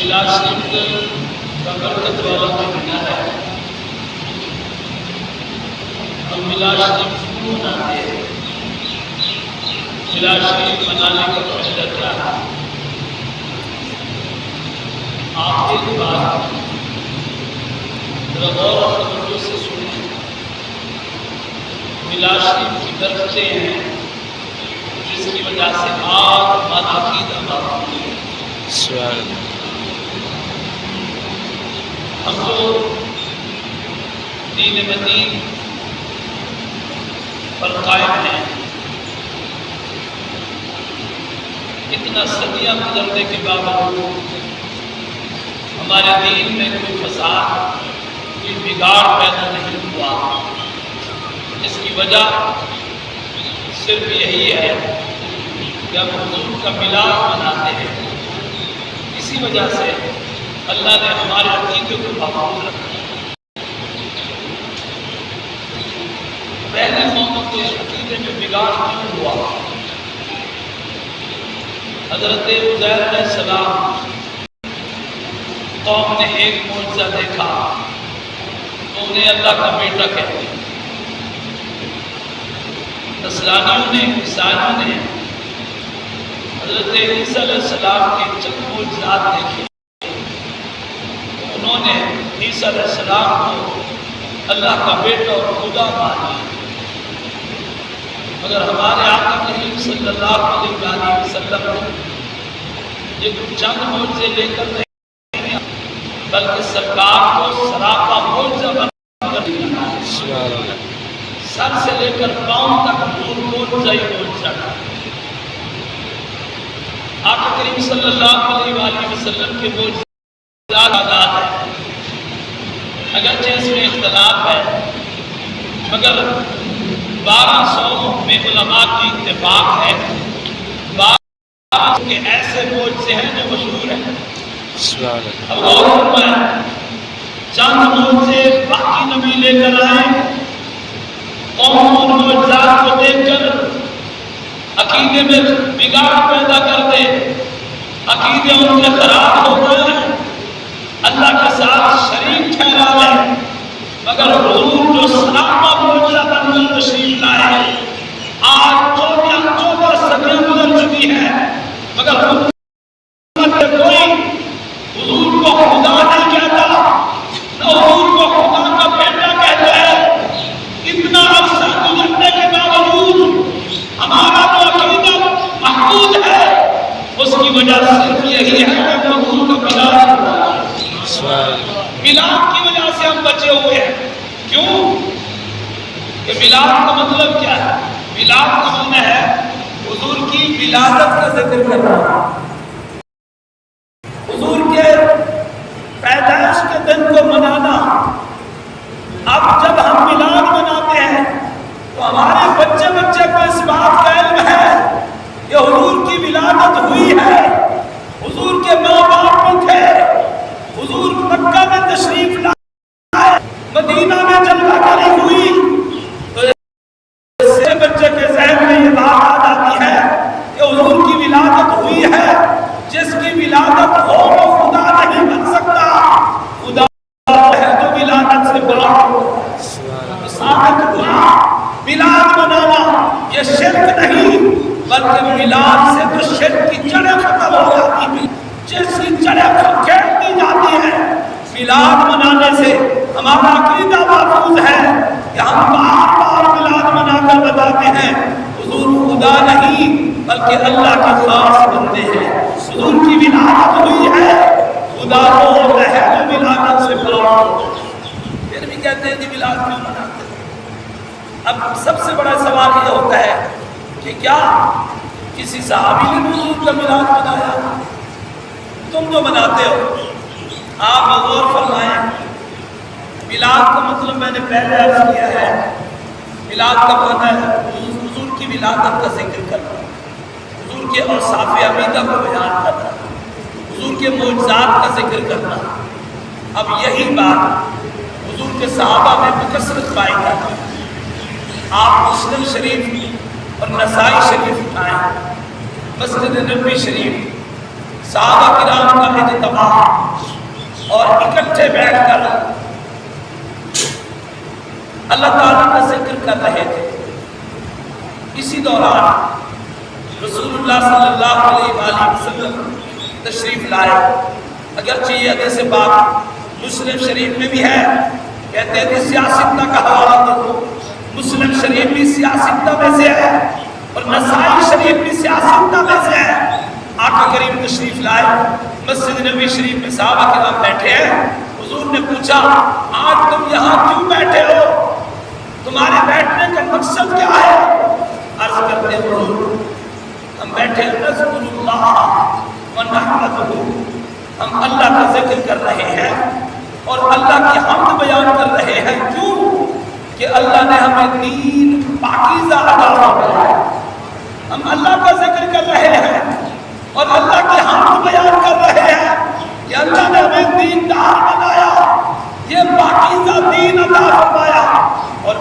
میلاد شریف کا برکت والا مہینہ ہے. ہم میلاد شریف کیوں مناتے ہیں؟ میلاد شریف منانے کا فائدہ کیا ہے؟ آپ ایک بات غور اور توجہ سے سنیں. میلاد شریف کی برکتیں ہیں جس کی وجہ سے آپ عقیدہ باقی ہے. ہم تو دین مدین پر قائم ہیں. اتنا صدیاں گزرنے کے باوجود ہمارے دین میں کوئی فساد، کوئی بگاڑ پیدا نہیں ہوا. اس کی وجہ صرف یہی ہے کہ ہم حضور کا میلاد مناتے ہیں. اسی وجہ سے اللہ نے ہمارے عقیدے کو محفوظ رکھا. پہلے قوموں کے عقیدے میں بگاڑ کیوں ہوا؟ حضرت عزیر علیہ السلام قوم نے ایک معجزہ دیکھا تو انہیں اللہ کا بیٹا کہتے ہیں. نصرانیوں نے، عیسائیوں نے حضرت عیسیٰ علیہ السلام کے چند معجزات دیکھے. انہوں نے عیسیٰ علیہ السلام کو اللہ کا بیٹا اور خدا مان لیا. مگر ہمارے آقا کریم صلی اللہ علیہ وسلم یہ چند معجزے لے کر نہیں بلکہ سرکار کو سراپا معجزہ بنا کر دیا. سر سے لے کر پاؤں تک معجزہ ہی معجزہ. آقا کریم صلی اللہ علیہ وسلم کے معجزات آزاد ہیں. اگرچہ اس میں اختلاف ہے مگر 1200 میں علماء کی اتفاق ہے. 1200 کے ایسے معجزے ہیں جو مشہور ہیں. اب غور فرمائیں، چند معجزے باقی نبی لے کر آئے. قوم ان معجزات کو دیکھ کر عقیدے میں بگاڑ پیدا کر دے. عقیدے ان کے خراب ہو گئے، اللہ کے ساتھ شریک ٹھہرا لیں. مگر حضور جو سراپا معجزہ بن کر تشریف لائے، آج 14 صدیاں گزر چکی ہیں مگر کوئی حضور کو خدا نہیں کہتا، نہ حضور کو خدا کا بیٹا کہتا ہے. اتنا عرصہ گزرنے کے باوجود ہمارا جو عقیدہ محفوظ ہے اس کی وجہ صرف یہی ہے کہ حضور کا میلاد کی وجہ سے ہم بچے ہوئے ہیں. کیوں؟ کہ میلاد کا مطلب کیا ہے؟ میلاد کا معنی ہے حضور کی ولادت کا ذکر کرنا، حضور کے پیدائش کے دن کو منانا. اب جب ہم میلاد مناتے ہیں تو ہمارے بچے کو اس بات کا علم ہے کہ حضور کی ولادت ہوئی ہے. حضور کے ماں باپ بھی تھے، حضور مکہ میں تشریف لائے، مدینہ میں جلوہ گری ہوئی. تو اس سے بچے کے ذہن میں یہ بات آ جاتی ہے کہ حضور کی ولادت ہوئی ہے. جس کی ولادت ہو وہ خدا نہیں بن سکتا. خدا ہے تو ولادت سے بڑا ثابت ہوا. میلاد منانا یہ شرک نہیں بلکہ میلاد سے تو شرک کی جڑیں ختم ہو جاتی ہیں. جس کی جڑیں کھیل دی جاتی ہیں، میلاد منانے سے ہمارا عقیدہ محفوظ ہے کہ ہم بار بار میلاد منا کر بتاتے ہیں حضور خدا نہیں بلکہ اللہ کے خاص بندے ہیں. حضور کی ولادت ہوئی ہے، خدا وہ ہوتا ہے جو ولادت سے بڑا. پھر بھی کہتے ہیں کہ میلاد کیوں مناتے ہیں؟ اب سب سے بڑا سوال یہ ہوتا ہے کہ کیا کسی صحابی نے حضور کا میلاد منایا؟ تم تو مناتے ہو. آپ غور فرمائیں، میلاد کا مطلب میں نے پہلے عرض کیا ہے. میلاد کا معنی ہے حضور کی ولادت کا ذکر کرنا، حضور کے اوصاف عمیدہ کو بیان کرنا، حضور کے معجزات کا ذکر کرنا. اب یہی بات حضور کے صحابہ میں بکثرت پائی جاتی ہے. آپ مسلم شریف اور نسائی شریف اٹھائیں، مسجد نبوی شریف صحابہ کرام کا اجتماع اور اکٹھے بیٹھ کر اللہ تعالیٰ کا ذکر کر رہے تھے۔ اسی دوران رسول اللہ صلی اللہ علیہ وآلہ وسلم تشریف لائے۔ اگرچہ یہ حدیث پاک مسلم شریف میں بھی ہے، کہتے ہیں کہ سیاستہ کا حوالہ دو، مسلم شریف بھی سیاستہ میں سے ہے اور نسائی شریف بھی سیاستہ میں سے ہے۔ آقا کریم تشریف لائے، مسجد نبی شریف میں صحابہ کرام بیٹھے ہیں۔ حضور نے پوچھا آج تم یہاں کیوں بیٹھے ہو؟ تمہارے بیٹھنے کا مقصد کیا ہے؟ عرض کرتے ہیں حضور ہم بیٹھے نذکر اللہ ونحمدہ، ہم اللہ کا ذکر کر رہے ہیں اور اللہ کی حمد بیان کر رہے ہیں۔ کیوں؟ کہ اللہ نے ہمیں دین پاکیزہ عطا فرمایا۔ ہم اللہ کا ذکر کر رہے ہیں اور اللہ کی حمد بیان کر رہے ہیں کہ اللہ نے ہمیں دیندار بنایا، یہ پاکیزہ دین عطا فرمایا۔ اور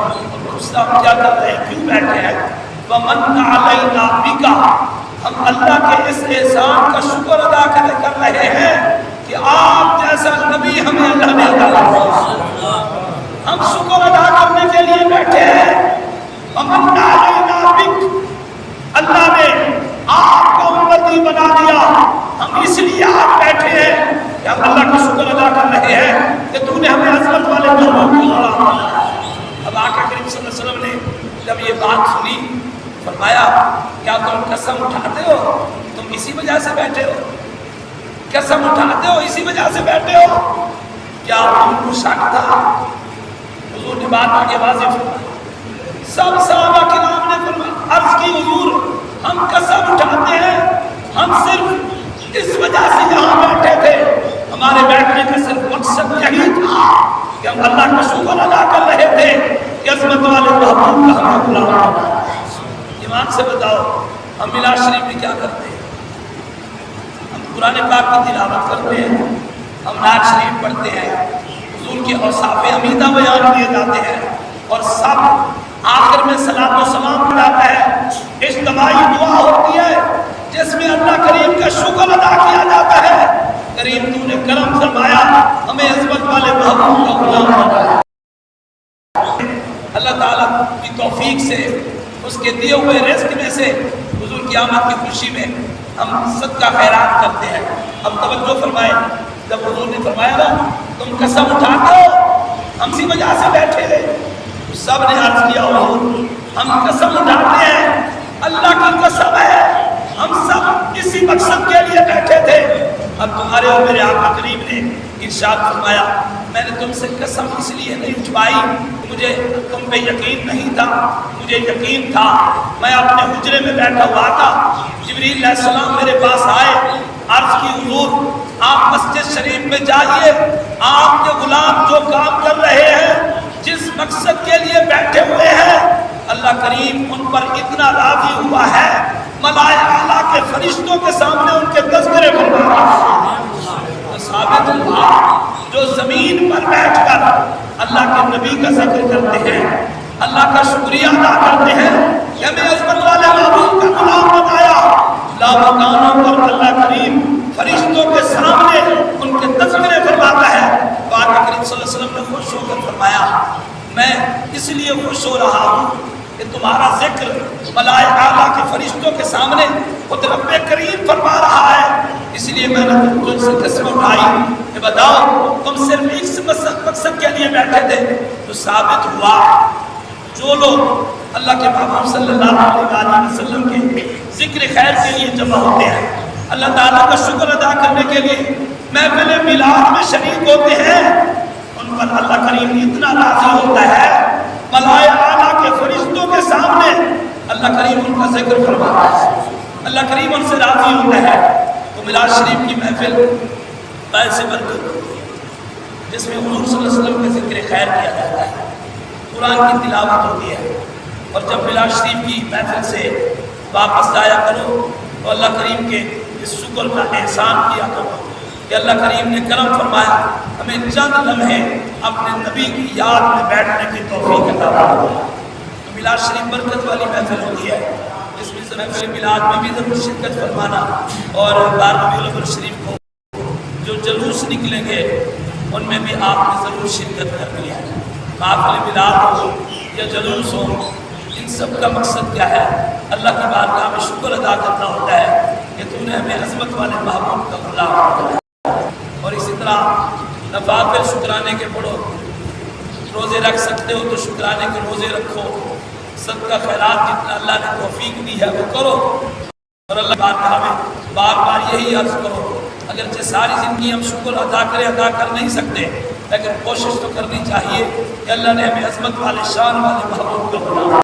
دوسرا ہم کیا کر رہے ہیں؟ کیوں بیٹھے ہیں؟ وَمَنَّ عَلَيْنَا بِكَ، ہم اللہ کے اس احسان کا شکر ادا کر رہے ہیں کہ آپ جیسا نبی ہمیں اللہ نے عطا فرمایا۔ ہم شکر ادا کرنے کے لیے بیٹھے ہیں۔ وَمَنَّ عَلَيْنَا بِكَ، اللہ نے آپ کو امتی بنا دیا، ہم اس لیے آپ بیٹھے ہیں کہ ہم اللہ کا شکر ادا کر رہے ہیں کہ تو نے ہمیں عظمت والے محبوب کو بنایا۔ اب آقا کریم صلی اللہ علیہ وسلم نے جب یہ بات سنی فرمایا کیا تم قسم اٹھاتے ہو؟ تم اسی وجہ سے بیٹھے ہو؟ قسم اٹھاتے ہو اسی وجہ سے بیٹھے ہو؟ کیا تم کو شک تھا؟ حضور نے بات آگے واضح فرمائی۔ سب صحابہ کرام نے فرمایا، عرض کی حضور ہم قسم اٹھاتے ہیں، ہم صرف اس وجہ سے یہاں بیٹھے تھے، ہمارے بیٹھنے کا صرف مقصد یہی تھا کہ ہم اللہ کا شکر ادا کر رہے تھے کہ عظمت والے محبوب کا ہمیں بلایا۔ ایمان سے بتاؤ ہم میلاد شریف میں کیا کرتے ہیں؟ ہم قرآن پاک کی تلاوت کرتے ہیں، ہم نعت شریف پڑھتے ہیں، حضور کے اوصاف حمیدہ بیان کیے جاتے ہیں اور سب آخر میں صلاۃ و سلام پڑھاتا ہے، اجتماعی دعا ہوتی ہے جس میں اللہ کریم کا شکر ادا کیا جاتا ہے۔ کریم تو نے کرم فرمایا، ہمیں عظمت والے محبوب کا غلام بنایا۔ اللہ تعالیٰ کی توفیق سے اس کے دیے ہوئے رزق میں سے حضور کی آمد کی خوشی میں ہم صدقہ خیرات کرتے ہیں۔ اب توجہ فرمائیں، جب حضور نے فرمایا نا تم قسم اٹھاتے ہو ہم اسی وجہ سے بیٹھے تھے، تو سب نے عرض کیا حضور ہم قسم اٹھاتے ہیں، اللہ کی قسم ہے ہم سب اسی مقصد کے لیے بیٹھے تھے۔ اب تمہارے اور میرے آقا کریم نے ارشاد فرمایا میں نے تم سے قسم اس لیے نہیں اٹھوائی، مجھے تم پہ یقین نہیں تھا، مجھے یقین تھا۔ میں اپنے حجرے میں بیٹھا ہوا تھا، جبریل علیہ السلام میرے پاس آئے، عرض کی حضور آپ مسجد شریف میں جائیے، آپ کے غلام جو کام کر رہے ہیں، جس مقصد کے لیے بیٹھے ہوئے ہیں، اللہ کریم ان پر اتنا راضی ہوا ہے، ملائکہ اعلیٰ کے فرشتوں کے سامنے ان کے تذکرے فرمایا۔ ثابت ہوا جو زمین پر بیٹھ کر اللہ کے نبی کا ذکر کرتے ہیں، اللہ کا شکریہ ادا کرتے ہیں کہ ہمیں عظمت والے محبوب کا غلام بنایا، لا مکانوں پر اللہ کریم فرشتوں کے سامنے ان کے تذکرے فرماتا ہے۔ تو آقا کریم صلی اللہ علیہ وسلم نے خوش ہو کر فرمایا میں اس لیے خوش ہو رہا ہوں کہ تمہارا ذکر ملائکہ اعلیٰ کے فرشتوں کے سامنے خود رب کریم فرما رہا ہے، اس لیے میں نے تم سے قسم اٹھائی کہ بتاؤ تم صرف ایک مقصد کے لیے بیٹھے تھے۔ تو ثابت ہوا جو لوگ اللہ کے محبوب صلی اللہ علیہ وسلم کے ذکر خیر کے لیے جمع ہوتے ہیں، اللہ تعالیٰ کا شکر ادا کرنے کے لیے محفل میلاد میں شریک ہوتے ہیں، ان پر اللہ کریم اتنا راضی ہوتا ہے، ملائکہ اعلیٰ کے فرشتوں کے سامنے اللہ کریم ان کا ذکر فرماتا ہے، اللہ کریم ان سے راضی ہوتا ہے۔ تو میلاد شریف کی محفل باعث برکت ہوتی ہے جس میں حضور صلی اللہ علیہ وسلم کا ذکر خیر کیا جاتا ہے، قرآن کی تلاوت ہوتی ہے، اور جب میلاد شریف کی محفل سے واپس جایا کرو تو اللہ کریم کے اس شکر کا احسان کیا کرو کہ اللہ کریم نے کرم فرمایا ہمیں چند لمحے اپنے نبی کی یاد میں بیٹھنے کی توفیق عطا فرمایا۔ میلاد شریف برکت والی محفل ہوتی ہے جس میں اس محفل میلاد میں بھی ضرور شرکت فرمانا، اور 12 ربیع الاول شریف کو جو جلوس نکلیں گے ان میں بھی آپ نے ضرور شرکت کرنی ہے۔ محفل میلاد ہو یا جلوس ہو، ان سب کا مقصد کیا ہے؟ اللہ کی بارگاہ میں شکر ادا کرنا ہوتا ہے کہ تو نے ہمیں عظمت والے محبوب کا غلام بنایا۔ اور اسی طرح نوافل شکرانے کے پڑھو، روزے رکھ سکتے ہو تو شکرانے کے روزے رکھو، صدقہ خیرات جتنا اللہ نے توفیق دی ہے وہ کرو، اور اللہ بارگاہ میں بار بار یہی عرض کرو، اگرچہ ساری زندگی ہم شکر ادا کر نہیں سکتے، لیکن کوشش تو کرنی چاہیے کہ اللہ نے ہمیں عظمت والے شان والے محبوب کا بنایا۔